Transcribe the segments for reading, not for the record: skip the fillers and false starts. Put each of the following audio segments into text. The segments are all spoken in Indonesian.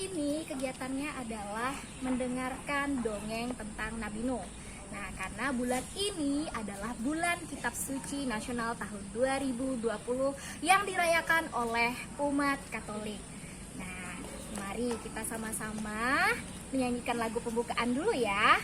ini kegiatannya adalah mendengarkan dongeng tentang Nabi Nuh. Nah, karena bulan ini adalah bulan Kitab Suci Nasional tahun 2020 yang dirayakan oleh umat Katolik. Nah, mari kita sama-sama menyanyikan lagu pembukaan dulu ya.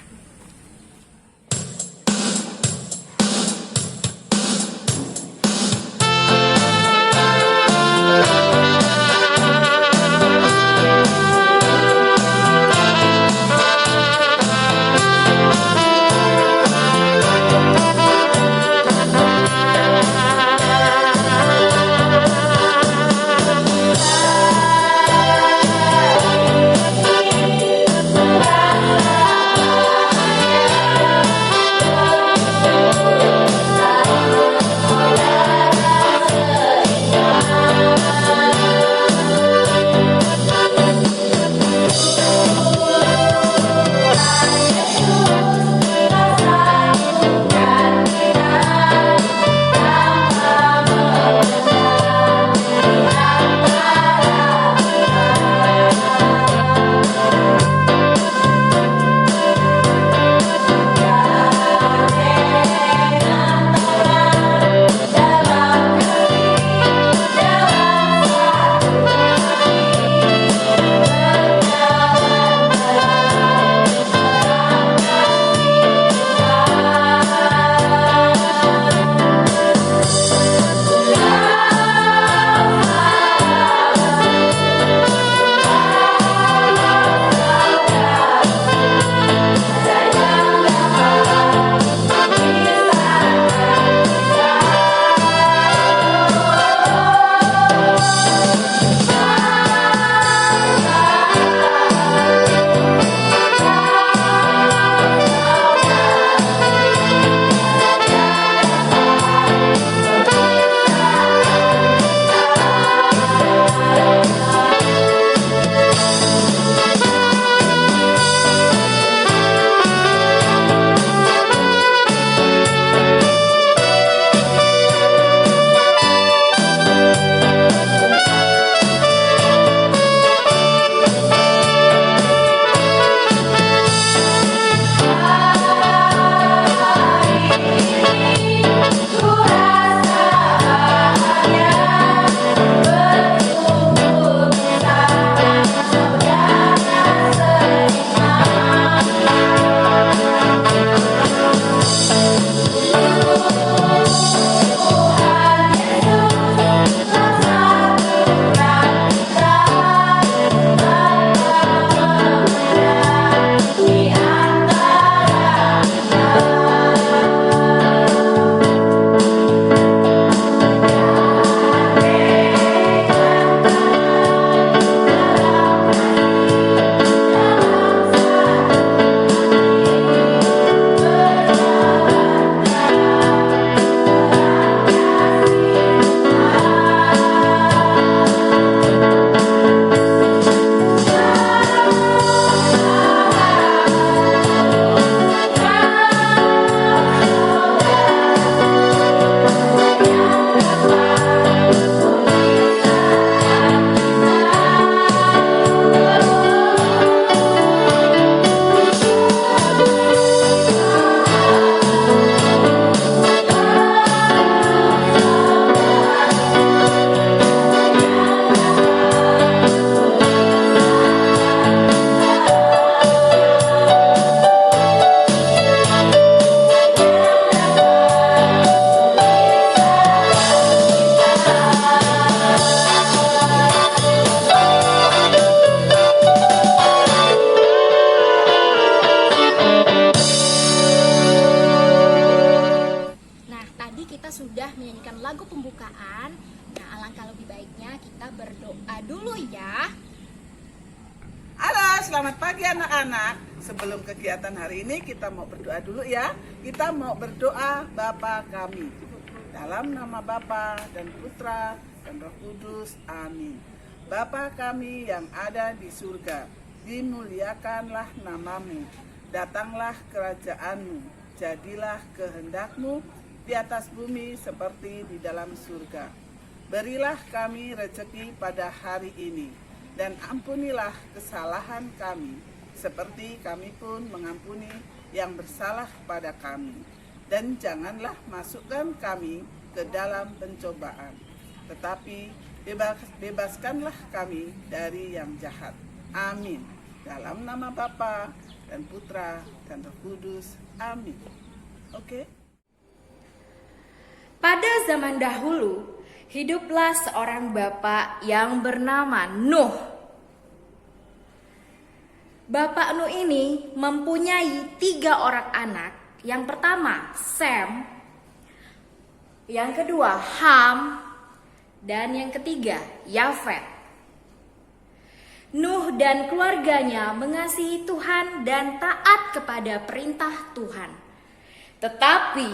Sudah menyanyikan lagu pembukaan. Nah, alangkah lebih baiknya kita berdoa dulu ya. Halo, selamat pagi anak-anak. Sebelum kegiatan hari ini kita mau berdoa dulu ya. Kita mau berdoa Bapa kami. Dalam nama Bapa dan Putra dan Roh Kudus. Amin. Bapa kami yang ada di surga, dimuliakanlah namamu. Datanglah kerajaanmu. Jadilah kehendakmu di atas bumi seperti di dalam surga. Berilah kami rezeki pada hari ini, dan ampunilah kesalahan kami, seperti kami pun mengampuni yang bersalah pada kami. Dan janganlah masukkan kami ke dalam pencobaan, tetapi bebaskanlah kami dari yang jahat. Amin. Dalam nama Bapa dan Putra dan Roh Kudus. Amin. Oke. Pada zaman dahulu, hiduplah seorang bapak yang bernama Nuh. Bapak Nuh ini mempunyai 3 orang anak. Yang pertama, Sem. Yang kedua, Ham. Dan yang ketiga, Yafet. Nuh dan keluarganya mengasihi Tuhan dan taat kepada perintah Tuhan. Tetapi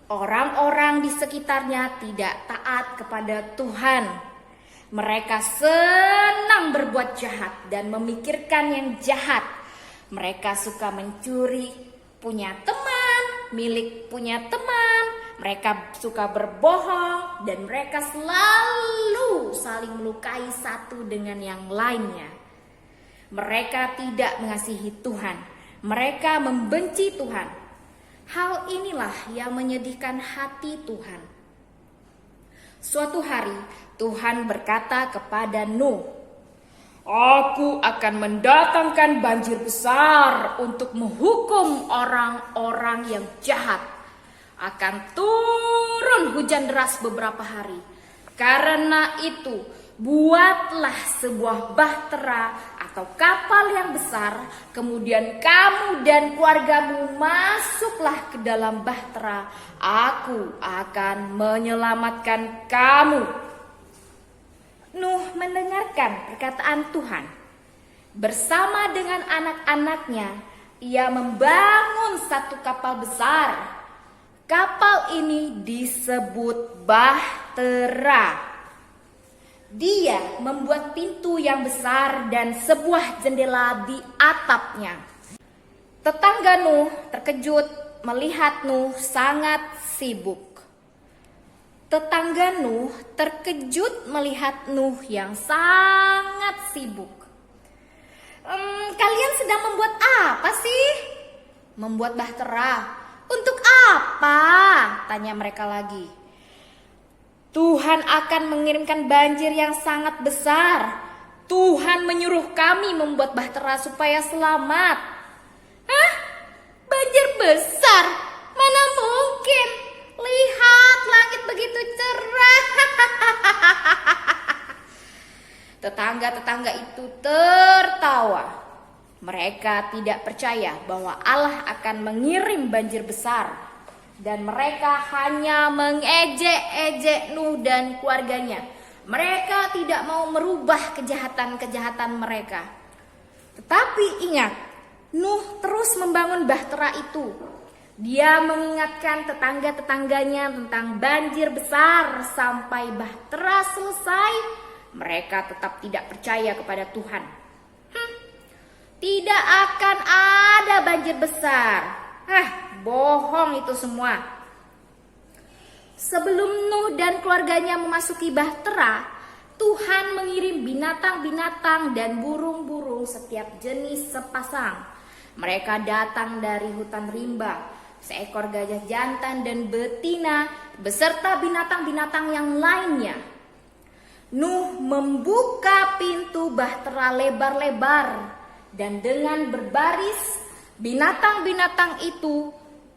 orang-orang di sekitarnya tidak taat kepada Tuhan. Mereka senang berbuat jahat dan memikirkan yang jahat. Mereka suka mencuri, punya teman, milik punya teman. Mereka suka berbohong dan mereka selalu saling melukai satu dengan yang lainnya. Mereka tidak mengasihi Tuhan. Mereka membenci Tuhan. Hal inilah yang menyedihkan hati Tuhan. Suatu hari Tuhan berkata kepada Nuh, "Aku akan mendatangkan banjir besar untuk menghukum orang-orang yang jahat. Akan turun hujan deras beberapa hari. Karena itu, buatlah sebuah bahtera atau kapal yang besar. Kemudian kamu dan keluargamu masuklah ke dalam bahtera. Aku akan menyelamatkan kamu." Nuh mendengarkan perkataan Tuhan. Bersama dengan anak-anaknya, ia membangun satu kapal besar. Kapal ini disebut bahtera. Dia membuat pintu yang besar dan sebuah jendela di atapnya. Tetangga Nuh terkejut melihat Nuh sangat sibuk. Tetangga Nuh terkejut melihat Nuh yang sangat sibuk. Kalian sedang membuat apa sih? Membuat bahtera. Untuk apa? Tanya mereka lagi. Tuhan akan mengirimkan banjir yang sangat besar. Tuhan menyuruh kami membuat bahtera supaya selamat. Hah? Banjir besar? Mana mungkin? Lihat, langit begitu cerah. Tetangga-tetangga itu tertawa. Mereka tidak percaya bahwa Allah akan mengirim banjir besar. Dan mereka hanya mengejek-ejek Nuh dan keluarganya. Mereka tidak mau merubah kejahatan-kejahatan mereka. Tetapi ingat, Nuh terus membangun bahtera itu. Dia mengingatkan tetangga-tetangganya tentang banjir besar sampai bahtera selesai. Mereka tetap tidak percaya kepada Tuhan. Tidak akan ada banjir besar. Bohong itu semua. Sebelum Nuh dan keluarganya memasuki bahtera, Tuhan mengirim binatang-binatang dan burung-burung setiap jenis sepasang. Mereka datang dari hutan rimba, seekor gajah jantan dan betina, beserta binatang-binatang yang lainnya. Nuh membuka pintu bahtera lebar-lebar, dan dengan berbaris, binatang-binatang itu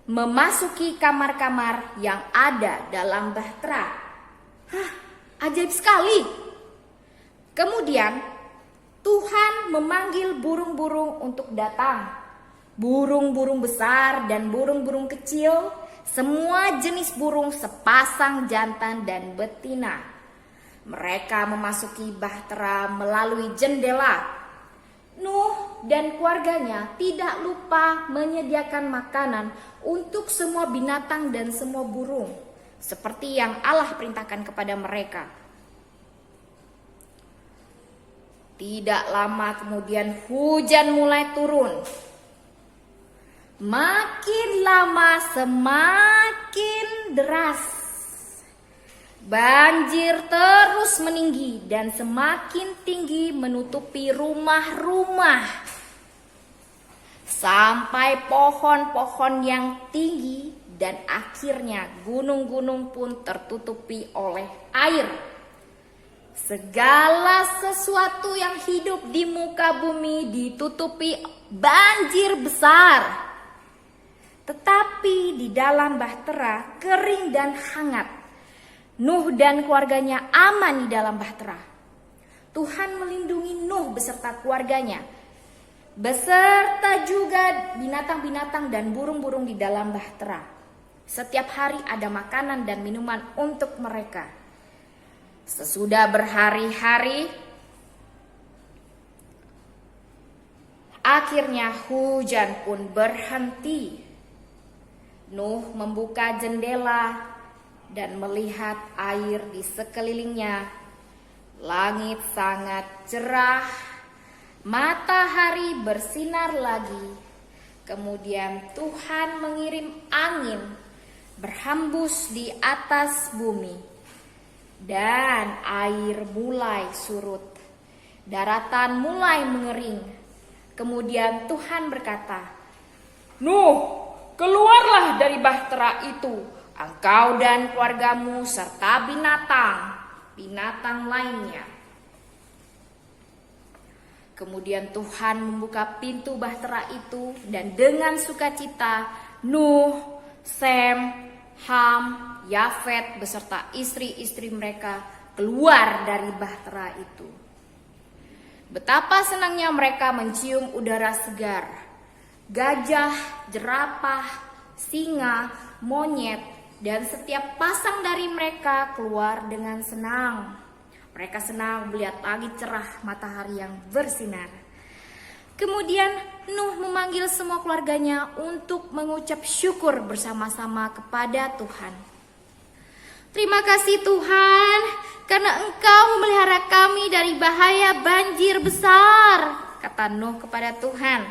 memasuki kamar-kamar yang ada dalam bahtera. Ajaib sekali. Kemudian Tuhan memanggil burung-burung untuk datang. Burung-burung besar dan burung-burung kecil, semua jenis burung sepasang jantan dan betina. Mereka memasuki bahtera melalui jendela. Nuh dan keluarganya tidak lupa menyediakan makanan untuk semua binatang dan semua burung, seperti yang Allah perintahkan kepada mereka. Tidak lama kemudian hujan mulai turun. Makin lama semakin deras. Banjir terus meninggi dan semakin tinggi menutupi rumah-rumah. Sampai pohon-pohon yang tinggi dan akhirnya gunung-gunung pun tertutupi oleh air. Segala sesuatu yang hidup di muka bumi ditutupi banjir besar. Tetapi di dalam bahtera kering dan hangat. Nuh dan keluarganya aman di dalam bahtera. Tuhan melindungi Nuh beserta keluarganya, beserta juga binatang-binatang dan burung-burung di dalam bahtera. Setiap hari ada makanan dan minuman untuk mereka. Sesudah berhari-hari, akhirnya hujan pun berhenti. Nuh membuka jendela dan melihat air di sekelilingnya. Langit sangat cerah, matahari bersinar lagi. Kemudian Tuhan mengirim angin berhembus di atas bumi, dan air mulai surut. Daratan mulai mengering. Kemudian Tuhan berkata, "Nuh, keluarlah dari bahtera itu, engkau dan keluargamu serta binatang lainnya." Kemudian Tuhan membuka pintu bahtera itu, dan dengan sukacita Nuh, Sem, Ham, Yafet beserta istri-istri mereka keluar dari bahtera itu. Betapa senangnya mereka mencium udara segar. Gajah, jerapah, singa, monyet, dan setiap pasang dari mereka keluar dengan senang. Mereka senang melihat langit cerah, matahari yang bersinar. Kemudian Nuh memanggil semua keluarganya untuk mengucap syukur bersama-sama kepada Tuhan. "Terima kasih Tuhan, karena Engkau memelihara kami dari bahaya banjir besar," kata Nuh kepada Tuhan.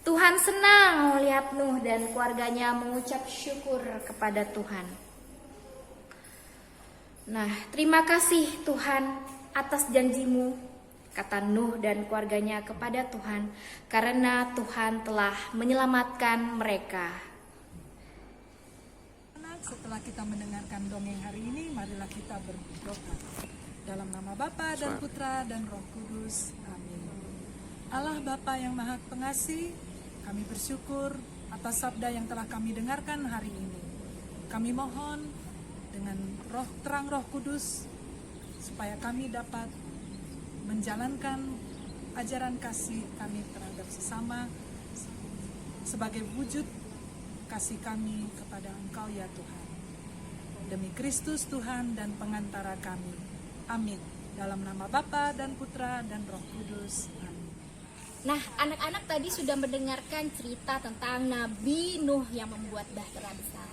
Tuhan senang melihat Nuh dan keluarganya mengucap syukur kepada Tuhan. "Nah, terima kasih Tuhan atas janji-Mu," kata Nuh dan keluarganya kepada Tuhan, "karena Tuhan telah menyelamatkan mereka." Setelah kita mendengarkan dongeng hari ini, marilah kita berdoa. Dalam nama Bapa dan Putra dan Roh Kudus. Amin. Allah Bapa yang Maha Pengasih, kami bersyukur atas sabda yang telah kami dengarkan hari ini. Kami mohon dengan terang Roh Kudus supaya kami dapat menjalankan ajaran kasih kami terhadap sesama sebagai wujud kasih kami kepada Engkau ya Tuhan. Demi Kristus Tuhan dan pengantara kami. Amin. Dalam nama Bapa dan Putra dan Roh Kudus. Amin. Nah, anak-anak tadi sudah mendengarkan cerita tentang Nabi Nuh yang membuat bahtera besar.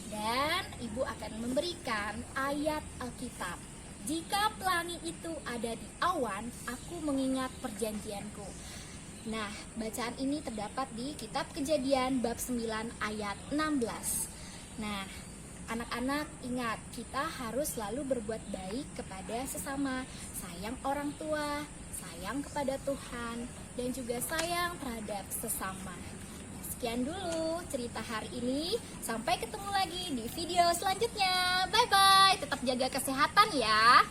Dan Ibu akan memberikan ayat Alkitab. "Jika pelangi itu ada di awan, aku mengingat perjanjianku." Nah, bacaan ini terdapat di Kitab Kejadian bab 9 ayat 16. Nah, anak-anak ingat, kita harus selalu berbuat baik kepada sesama, sayang orang tua, sayang kepada Tuhan, dan juga sayang terhadap sesama. Sekian dulu cerita hari ini. Sampai ketemu lagi di video selanjutnya. Bye-bye. Tetap jaga kesehatan ya.